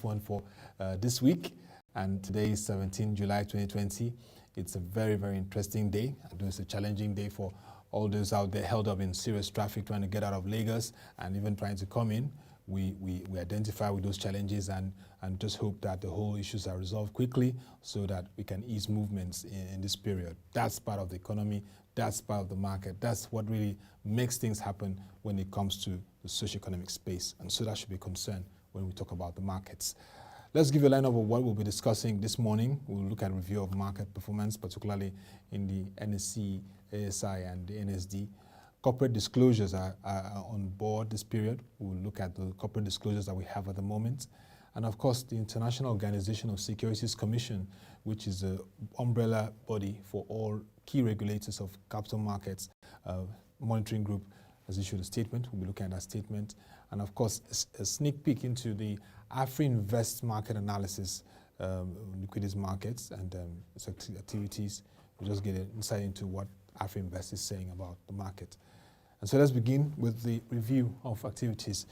last one for this week, and today is 17 July 2020. It's a very, very interesting day. I know it's a challenging day for all those out there held up in serious traffic trying to get out of Lagos and even trying to come in. We identify with those challenges and just hope that the whole issues are resolved quickly so that we can ease movements in this period. That's part of the economy. That's part of the market. That's what really makes things happen when it comes to the socio-economic space. And so that should be a concern when we talk about the markets. Let's give you a lineup of what we'll be discussing this morning. We'll look at a review of market performance, particularly in the NSE, ASI, and the NSD. Corporate disclosures are on board this period. We'll look at the corporate disclosures that we have at the moment. And of course, the International Organization of Securities Commission, which is an umbrella body for all key regulators of capital markets, monitoring group, has issued a statement. We'll be looking at that statement. And of course, a sneak peek into the Afri-Invest market analysis, liquidity markets and its activities. We'll just get an insight into what Afri-Invest is saying about the market. And so let's begin with the review of activities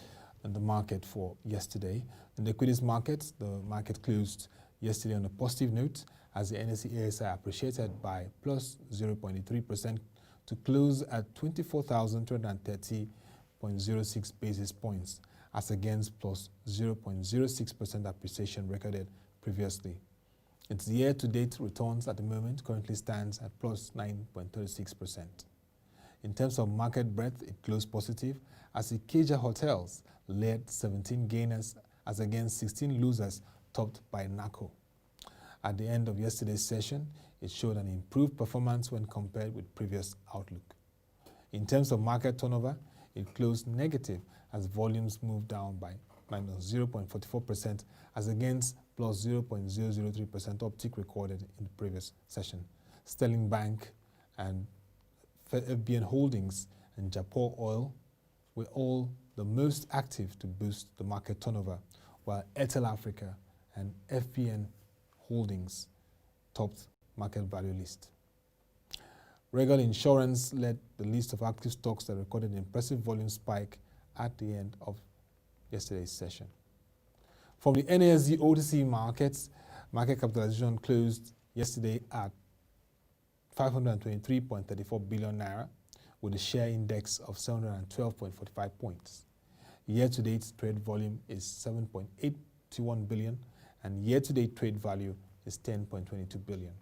in the market for yesterday. In the equities markets, the market closed yesterday on a positive note as the NSE ASI appreciated by plus 0.3% to close at 24,230.06 basis points, as against plus 0.06% appreciation recorded previously. Its year-to-date returns at the moment currently stands at plus 9.36%. In terms of market breadth, it closed positive as Ikeja Hotels led 17 gainers as against 16 losers, topped by NACO. At the end of yesterday's session, it showed an improved performance when compared with previous outlook. In terms of market turnover, it closed negative as volumes moved down by minus 0.44% as against plus 0.003% uptick recorded in the previous session. Sterling Bank and FBN Holdings and Japan Oil were all the most active to boost the market turnover, while Airtel Africa and FBN Holdings topped market value list. Regal Insurance led the list of active stocks that recorded an impressive volume spike at the end of yesterday's session. From the NASD OTC markets, market capitalization closed yesterday at 523.34 billion naira with a share index of 712.45 points. Year-to-date trade volume is 7.81 billion and year-to-date trade value is 10.22 billion.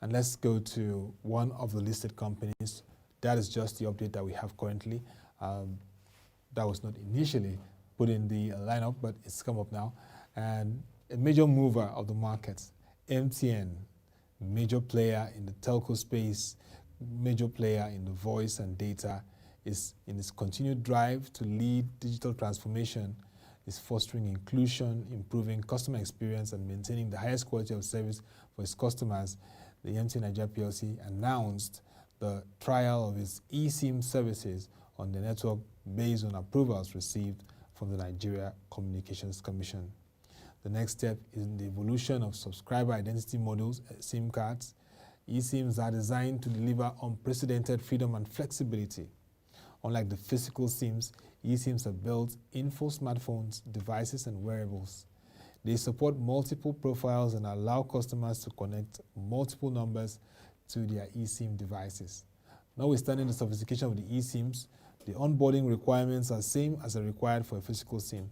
And let's go to one of the listed companies. That is just the update that we have currently. That was not initially put in the lineup, but it's come up now. And a major mover of the markets, MTN, major player in the telco space, major player in the voice and data, is in its continued drive to lead digital transformation, is fostering inclusion, improving customer experience, and maintaining the highest quality of service for its customers. The MTN Nigeria PLC announced the trial of its eSIM services on the network based on approvals received from the Nigeria Communications Commission. The next step is in the evolution of subscriber identity models, SIM cards. eSIMs are designed to deliver unprecedented freedom and flexibility. Unlike the physical SIMs, eSIMs are built in for smartphones, devices, and wearables. They support multiple profiles and allow customers to connect multiple numbers to their eSIM devices. Notwithstanding the sophistication of the eSIMs, the onboarding requirements are same as are required for a physical SIM.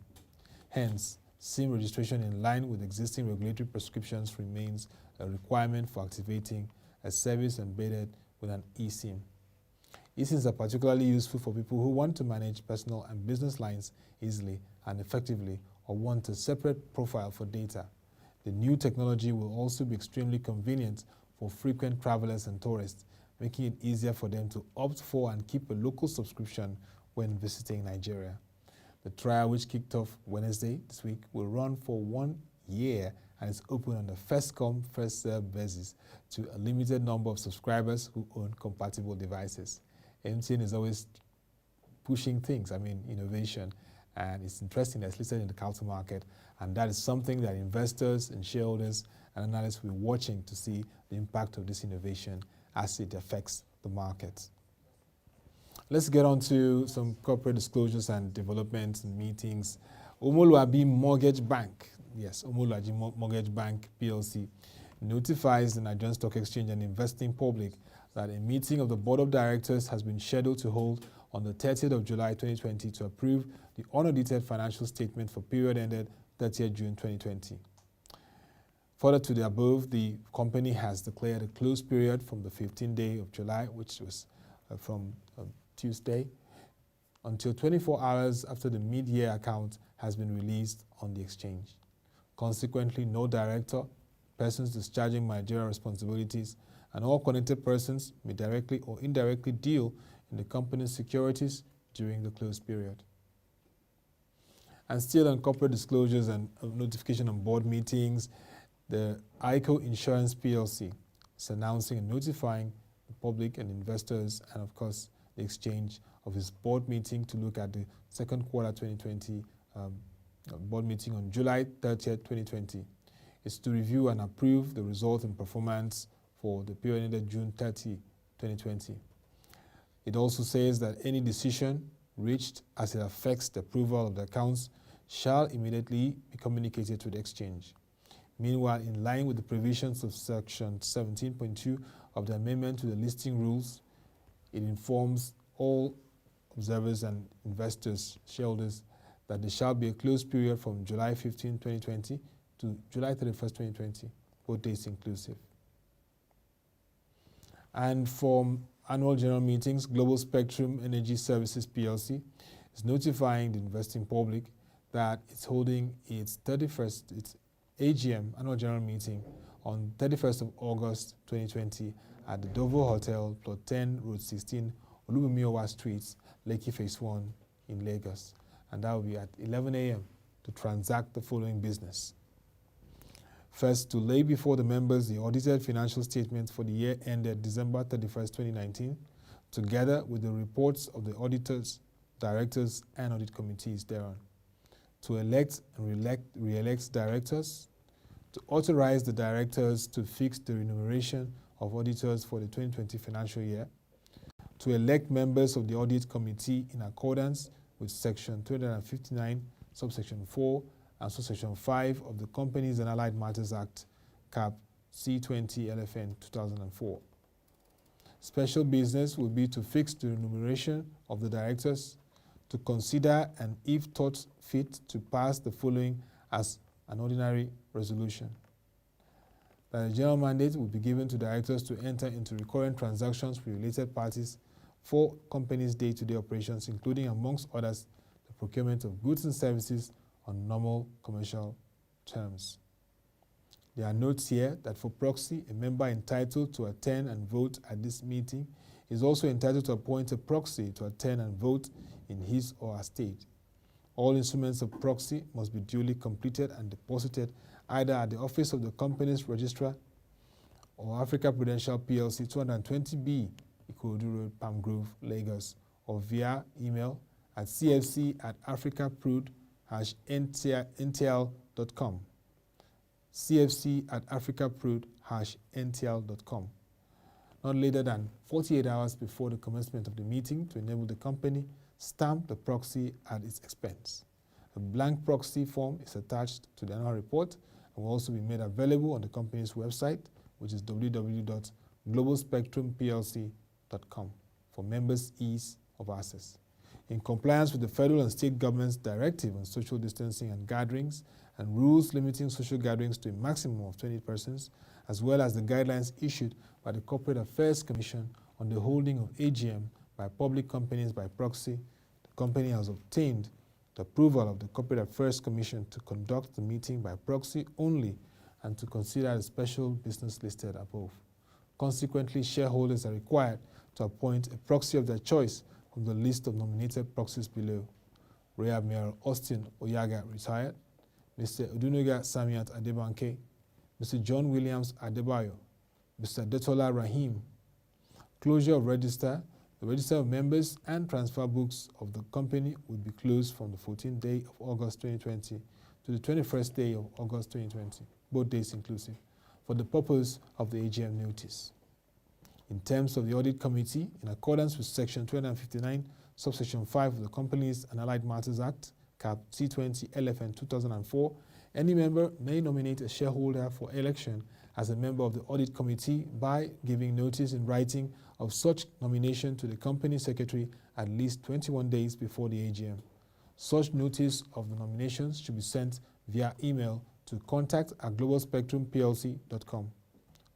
Hence, SIM registration in line with existing regulatory prescriptions remains a requirement for activating a service embedded with an eSIM. eSIMs are particularly useful for people who want to manage personal and business lines easily and effectively or want a separate profile for data. The new technology will also be extremely convenient for frequent travelers and tourists, making it easier for them to opt for and keep a local subscription when visiting Nigeria. The trial, which kicked off Wednesday this week, will run for 1 year and is open on the first-come, first-served basis to a limited number of subscribers who own compatible devices. MTN is always pushing things, innovation, and it's interesting that it's listed in the capital market, and that is something that investors and shareholders and analysts will be watching to see the impact of this innovation as it affects the market. Let's get on to some corporate disclosures and developments and meetings Omoluabi Mortgage Bank, yes, Omoluabi Mortgage Bank PLC, notifies the Nigerian Stock Exchange and investing public that a meeting of the Board of Directors has been scheduled to hold on the 30th of July 2020 to approve the unaudited financial statement for period ended 30th June 2020. Further to the above, the company has declared a close period from the 15th day of July, which was from Tuesday, until 24 hours after the mid-year account has been released on the exchange. Consequently, no director, persons discharging managerial responsibilities, and all connected persons may directly or indirectly deal in the company's securities during the closed period. And still on corporate disclosures and notification on board meetings, the ICO Insurance PLC is announcing and notifying the public and investors and of course the exchange of its board meeting to look at the second quarter 2020 board meeting on July 30th, 2020. It's to review and approve the result and performance for the period ended June 30, 2020. It also says that any decision reached as it affects the approval of the accounts shall immediately be communicated to the exchange. Meanwhile, in line with the provisions of Section 17.2 of the amendment to the listing rules, it informs all observers and investors, shareholders, that there shall be a closed period from July 15, 2020 to July 31st, 2020, both days inclusive. And from annual general meetings, Global Spectrum Energy Services PLC is notifying the investing public that it's holding its AGM, annual general meeting, on 31st of August 2020 at the Dovo Hotel, Plot 10, Road 16, Olubumiowa Street, Lekki Phase 1 in Lagos. And that will be at 11 a.m. to transact the following business. First, to lay before the members the audited financial statements for the year ended December 31st, 2019, together with the reports of the auditors, directors, and audit committees thereon. To elect and re-elect directors, to authorize the directors to fix the remuneration of auditors for the 2020 financial year, to elect members of the audit committee in accordance with Section 259, subsection 4 and subsection 5 of the Companies and Allied Matters Act, Cap C20 LFN 2004. Special business will be to fix the remuneration of the directors, to consider and if thought fit to pass the following as an ordinary resolution. That a general mandate will be given to directors to enter into recurrent transactions with related parties for companies' day-to-day operations, including amongst others the procurement of goods and services on normal commercial terms. There are notes here that for proxy, a member entitled to attend and vote at this meeting is also entitled to appoint a proxy to attend and vote in his or her state. All instruments of proxy must be duly completed and deposited either at the office of the company's registrar or Africa Prudential PLC 220B, Ikorodu Road, Palm Grove, Lagos, or via email at cfc@africaprud-ntl.com, cfc@africaprud-ntl.com, not later than 48 hours before the commencement of the meeting to enable the company stamp the proxy at its expense. A blank proxy form is attached to the annual report and will also be made available on the company's website, which is www.globalspectrumplc.com, for members' ease of access. In compliance with the federal and state government's directive on social distancing and gatherings and rules limiting social gatherings to a maximum of 20 persons, as well as the guidelines issued by the Corporate Affairs Commission on the holding of AGM by public companies by proxy, the company has obtained the approval of the Corporate Affairs Commission to conduct the meeting by proxy only and to consider the special business listed above. Consequently, shareholders are required to appoint a proxy of their choice from the list of nominated proxies below. Rear Admiral Austin Oyaga, retired, Mr. Odunuga Samiat Adebanke, Mr. John Williams Adebayo, Mr. Detola Rahim. Closure of register. The register of members and transfer books of the company will be closed from the 14th day of August 2020 to the 21st day of August 2020, both days inclusive, for the purpose of the AGM notice. In terms of the Audit Committee, in accordance with Section 259, subsection 5 of the Companies and Allied Matters Act, Cap C20 LFN 2004, any member may nominate a shareholder for election as a member of the audit committee by giving notice in writing of such nomination to the company secretary at least 21 days before the AGM. Such notice of the nominations should be sent via email to contact@globalspectrumplc.com.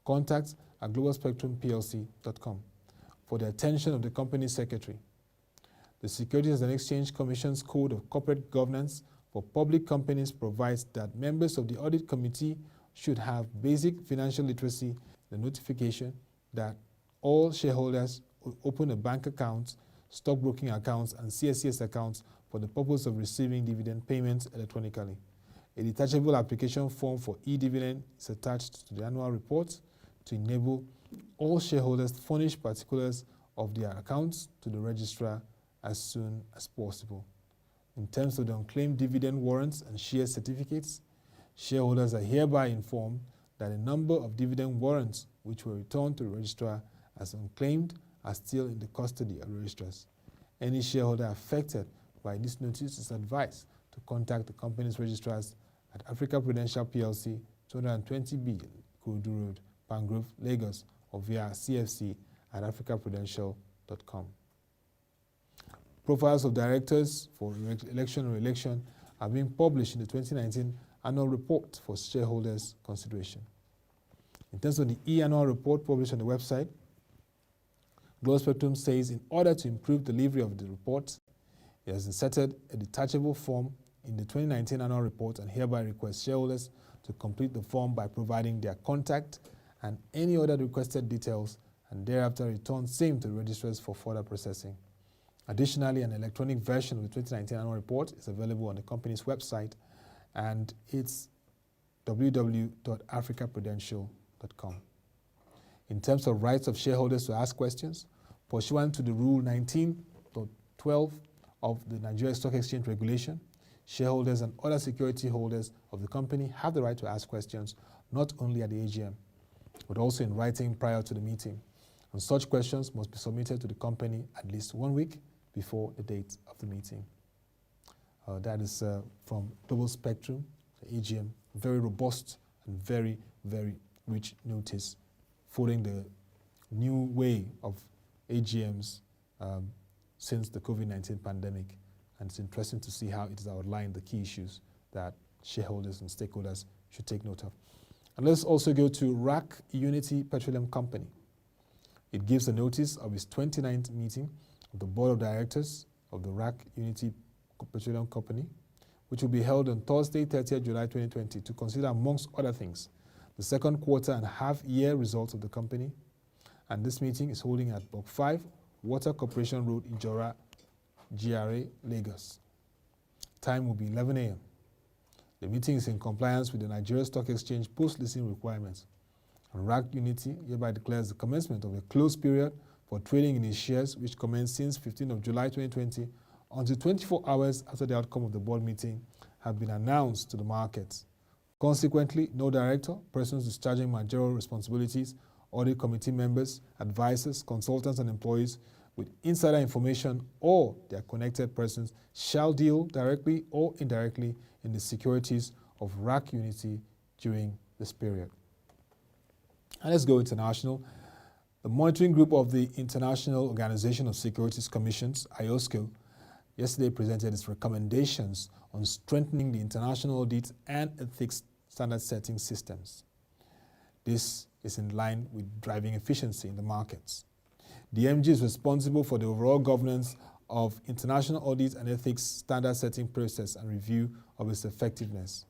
contact@globalspectrumplc.com for the attention of the company secretary. The Securities and Exchange Commission's Code of Corporate Governance for public companies provides that members of the audit committee should have basic financial literacy. The notification that all shareholders will open a bank account, stockbroking accounts, and CSCS accounts for the purpose of receiving dividend payments electronically. A detachable application form for e-dividend is attached to the annual report to enable all shareholders to furnish particulars of their accounts to the registrar as soon as possible. In terms of the unclaimed dividend warrants and share certificates, shareholders are hereby informed that a number of dividend warrants which were returned to the registrar as unclaimed are still in the custody of registrars. Any shareholder affected by this notice is advised to contact the company's registrars at Africa Prudential PLC, 220B, Kurudu Road, Pangrove, Lagos, or via cfc@africaprudential.com. Profiles of directors for election or re-election are being published in the 2019 annual report for shareholders' consideration. In terms of the e-annual report published on the website, Global Spectrum says in order to improve delivery of the report, it has inserted a detachable form in the 2019 annual report and hereby requests shareholders to complete the form by providing their contact and any other requested details and thereafter return same to the registrars for further processing. Additionally, an electronic version of the 2019 annual report is available on the company's website, and it's www.africaprudential.com. In terms of rights of shareholders to ask questions, pursuant to the Rule 19.12 of the Nigeria Stock Exchange Regulation, shareholders and other security holders of the company have the right to ask questions not only at the AGM, but also in writing prior to the meeting. And such questions must be submitted to the company at least 1 week before the date of the meeting. That is from Global Spectrum, the AGM. Very robust and very, very rich notice following the new way of AGMs since the COVID-19 pandemic. And it's interesting to see how it has outlined the key issues that shareholders and stakeholders should take note of. And let's also go to RAC Unity Petroleum Company. It gives a notice of its 29th meeting of the Board of Directors of the RAC Unity Petroleum Company, which will be held on Thursday, 30th July 2020, to consider, amongst other things, the second quarter and half-year results of the company. And this meeting is holding at Block 5, Water Corporation Road, Ijora, GRA, Lagos. Time will be 11 a.m. The meeting is in compliance with the Nigeria Stock Exchange post-listing requirements. And RAC Unity hereby declares the commencement of a closed period for trading in its shares, which commenced since 15th of July 2020 until 24 hours after the outcome of the board meeting have been announced to the markets. Consequently, no director, persons discharging managerial responsibilities, audit committee members, advisors, consultants, and employees with insider information or their connected persons shall deal directly or indirectly in the securities of RAC Unity during this period. And let's go international. The monitoring group of the International Organization of Securities Commissions, IOSCO, yesterday presented its recommendations on strengthening the international audit and ethics standard setting systems. This is in line with driving efficiency in the markets. The MG is responsible for the overall governance of international audit and ethics standard setting process and review of its effectiveness.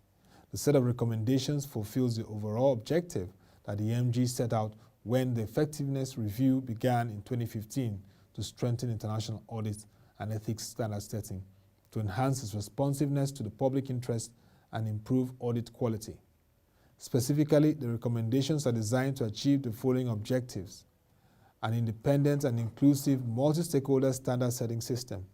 The set of recommendations fulfills the overall objective that the MG set out when the effectiveness review began in 2015 to strengthen international audit and ethics standard setting, to enhance its responsiveness to the public interest and improve audit quality. Specifically, the recommendations are designed to achieve the following objectives: an independent and inclusive multi-stakeholder standard setting system,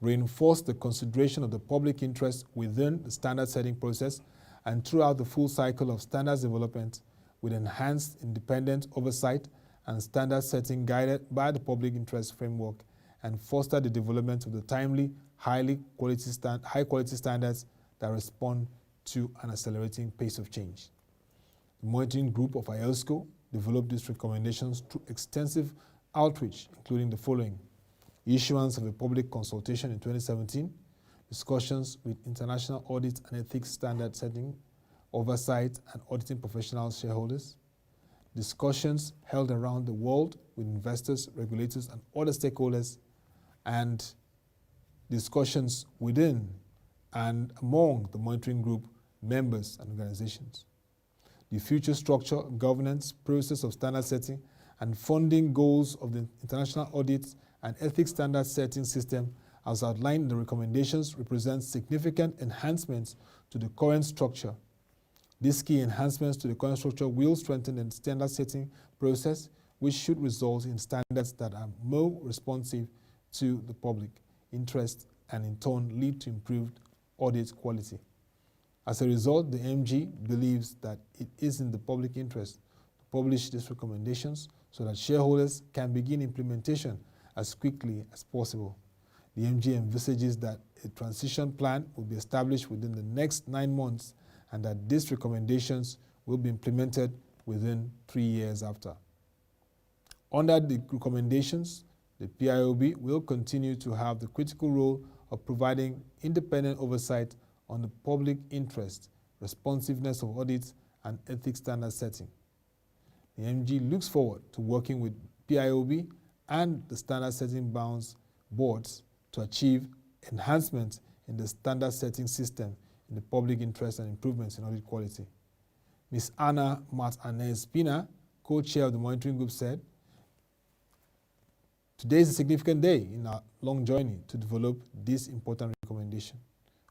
reinforce the consideration of the public interest within the standard setting process and throughout the full cycle of standards development with enhanced independent oversight and standard setting guided by the public interest framework and foster the development of the timely, high quality standards that respond to an accelerating pace of change. The monitoring group of IOSCO developed these recommendations through extensive outreach, including the following: issuance of a public consultation in 2017, discussions with international audit and ethics standard setting, oversight and auditing professional shareholders, discussions held around the world with investors, regulators, and other stakeholders, and discussions within and among the monitoring group members and organizations. The future structure, governance, process of standard setting, and funding goals of the international audit and ethics standard setting system, as outlined in the recommendations, represent significant enhancements to the current structure. These key enhancements to the current structure will strengthen the standard setting process, which should result in standards that are more responsive to the public interest and in turn lead to improved audit quality. As a result, the MG believes that it is in the public interest to publish these recommendations so that shareholders can begin implementation as quickly as possible. The MG envisages that a transition plan will be established within the next 9 months and that these recommendations will be implemented within 3 years after. Under the recommendations, the PIOB will continue to have the critical role of providing independent oversight on the public interest, responsiveness of audits, and ethics standard setting. The MG looks forward to working with PIOB and the standard setting boards to achieve enhancements in the standard setting system in the public interest and improvements in audit quality. Ms. Anna Martinez-Pina, co-chair of the monitoring group, said, "Today is a significant day in our long journey to develop this important recommendation,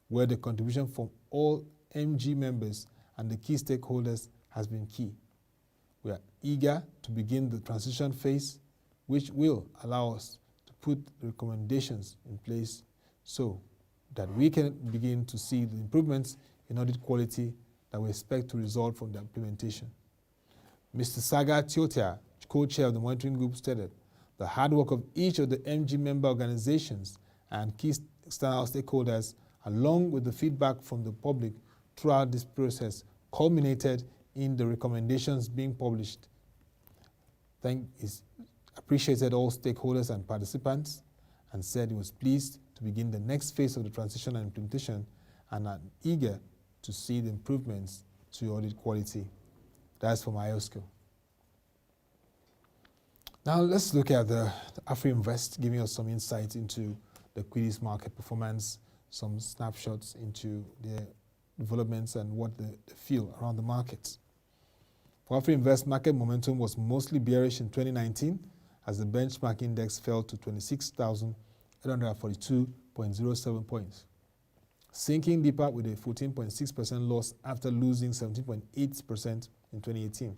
where the contribution from all MG members and the key stakeholders has been key. We are eager to begin the transition phase, which will allow us to put the recommendations in place so that we can begin to see the improvements in audit quality that we expect to result from the implementation." Mr. Saga Tiotia, co-chair of the monitoring group, stated, "The hard work of each of the MG member organizations and key external stakeholders, along with the feedback from the public throughout this process, culminated in the recommendations being published." He's appreciated all stakeholders and participants and said he was pleased to begin the next phase of the transition and implementation and are eager to see the improvements to audit quality. That's from IOSCO. Now let's look at the AfriInvest, giving us some insight into the equities market performance, some snapshots into the developments and what they feel around the markets. For AfriInvest, market momentum was mostly bearish in 2019 as the benchmark index fell to 26,842.07 points, sinking deeper with a 14.6% loss after losing 17.8% in 2018.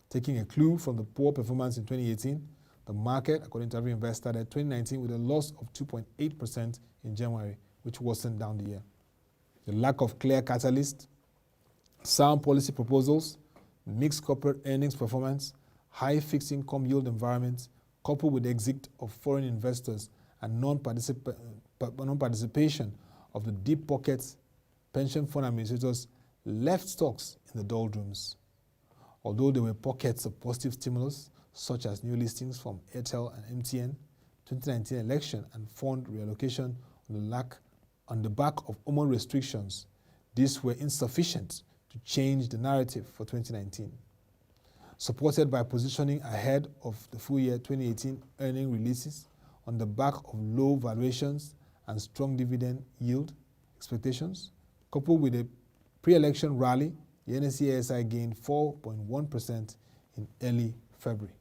Taking a clue from the poor performance in 2018, the market, according to AfriInvest, started 2019 with a loss of 2.8% in January, which worsened down the year. The lack of clear catalyst, sound policy proposals, mixed corporate earnings performance, high fixed income yield environment, coupled with the exit of foreign investors and non-participation of the deep pockets pension fund administrators left stocks in the doldrums. Although there were pockets of positive stimulus, such as new listings from Airtel and MTN, 2019 election and fund reallocation on the back of Oman restrictions, these were insufficient to change the narrative for 2019. Supported by positioning ahead of the full year 2018 earning releases on the back of low valuations and strong dividend yield expectations, coupled with a pre-election rally, the NSE-ASI gained 4.1% in early February.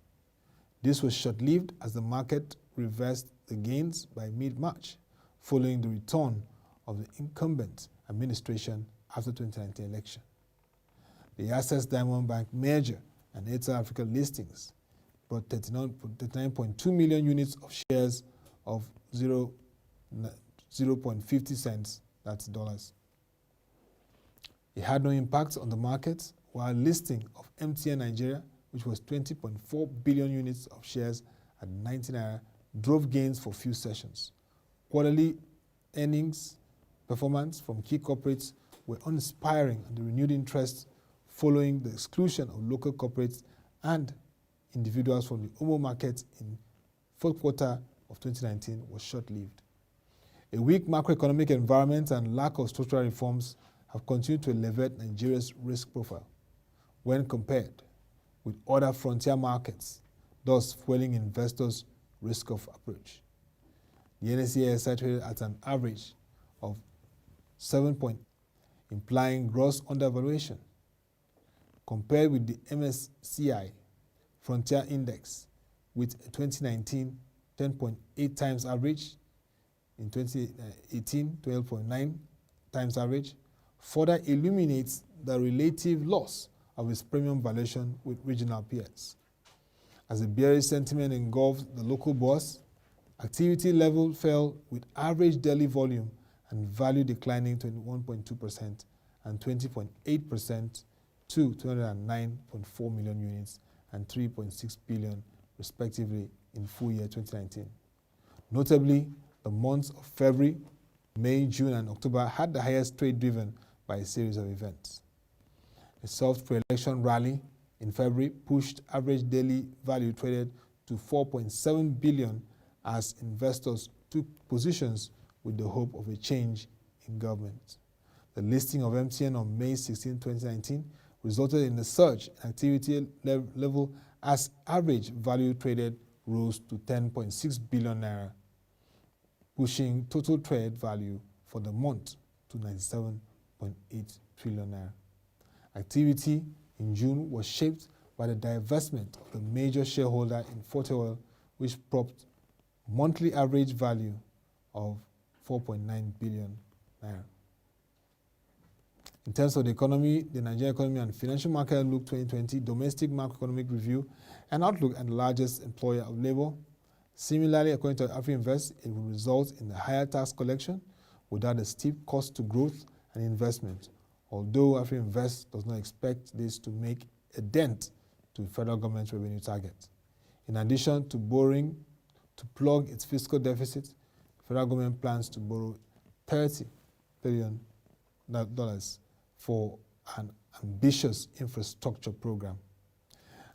This was short-lived as the market reversed the gains by mid-March, following the return of the incumbent administration after the 2019 election. The Access Diamond Bank merger and Airtel Africa listings brought 39.2 million units of shares of 0.50 cents, that's dollars. It had no impact on the market, while listing of MTN Nigeria, which was 20.4 billion units of shares at 90 naira, drove gains for few sessions. Quarterly earnings performance from key corporates were uninspiring, and the renewed interest following the exclusion of local corporates and individuals from the OMO market in fourth quarter of 2019 was short-lived. A weak macroeconomic environment and lack of structural reforms have continued to elevate Nigeria's risk profile when compared with other frontier markets, thus fueling investors' risk-off approach. The NSE traded at an average of 7 points, implying gross undervaluation. Compared with the MSCI Frontier Index with a 2019 10.8 times average, in 2018 12.9 times average, further illuminates the relative loss of its premium valuation with regional peers. As the bearish sentiment engulfed the local bourse, activity level fell with average daily volume and value declining 21.2% and 20.8% to 209.4 million units and 3.6 billion respectively in full year 2019. Notably, the months of February, May, June, and October had the highest trade driven by a series of events. A soft pre-election rally in February pushed average daily value traded to 4.7 billion as investors took positions with the hope of a change in government. The listing of MTN on May 16, 2019 resulted in a surge in activity level as average value traded rose to 10.6 billion naira, pushing total trade value for the month to 97.8 trillion naira. Activity in June was shaped by the divestment of the major shareholder in Forte Oil, which propped monthly average value of 4.9 billion naira. In terms of the economy, the Nigerian economy and financial market outlook 2020, domestic macroeconomic review and outlook, and the largest employer of labor. Similarly, according to AfriInvest, it will result in a higher tax collection without a steep cost to growth and investment, although AfriInvest does not expect this to make a dent to the federal government's revenue target. In addition to borrowing to plug its fiscal deficit, the federal government plans to borrow $30 billion for an ambitious infrastructure program.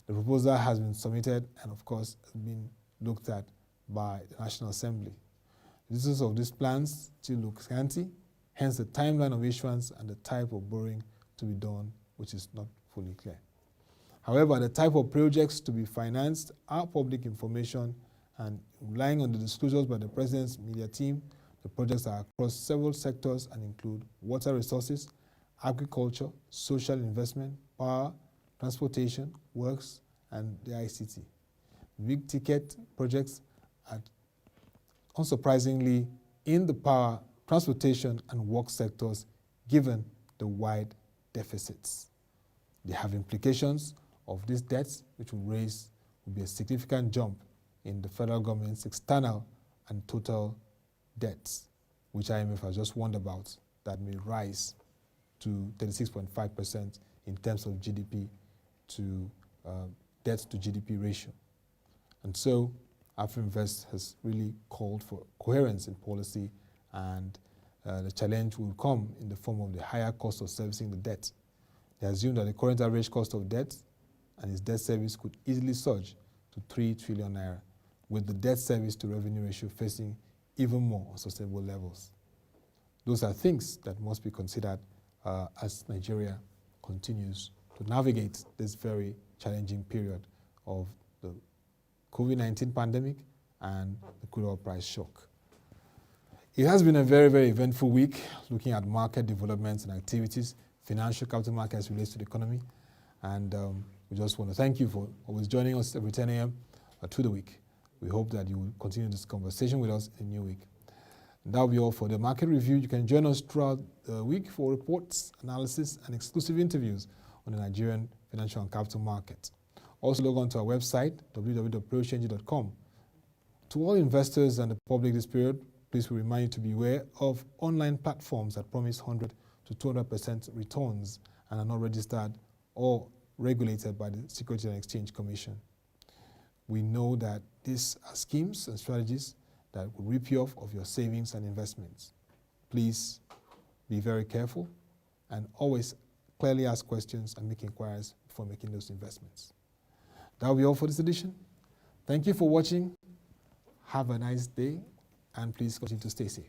The proposal has been submitted and, of course, has been looked at by the National Assembly. The details of these plans still look scanty, hence the timeline of issuance and the type of borrowing to be done, which is not fully clear. However, the type of projects to be financed are public information, and relying on the disclosures by the President's media team, the projects are across several sectors and include water resources, agriculture, social investment, power, transportation, works, and the ICT. Big ticket projects are unsurprisingly in the power, transportation, and work sectors, given the wide deficits. They have implications of these debts, which will be a significant jump in the federal government's external and total debts, which IMF has just warned about, that may rise to 36.5% in terms of GDP to debt to GDP ratio. And so AfriInvest has really called for coherence in policy, and the challenge will come in the form of the higher cost of servicing the debt. They assume that the current average cost of debt and its debt service could easily surge to 3 trillion naira, with the debt service to revenue ratio facing even more unsustainable levels. Those are things that must be considered as Nigeria continues to navigate this very challenging period of the COVID-19 pandemic and the crude oil price shock. It has been a very, very eventful week looking at market developments and activities, financial capital markets relates to the economy, and we just want to thank you for always joining us every 10 a.m. Through the week. We hope that you will continue this conversation with us in the new week. And that will be all for the market review. You can join us throughout the week for reports, analysis, and exclusive interviews on the Nigerian financial and capital market. Also log on to our website, www.prochange.com. To all investors and the public this period, please we remind you to beware of online platforms that promise 100 to 200% returns and are not registered or regulated by the Securities and Exchange Commission. We know that these are schemes and strategies that will rip you off of your savings and investments. Please be very careful and always clearly ask questions and make inquiries before making those investments. That will be all for this edition. Thank you for watching. Have a nice day, and please continue to stay safe.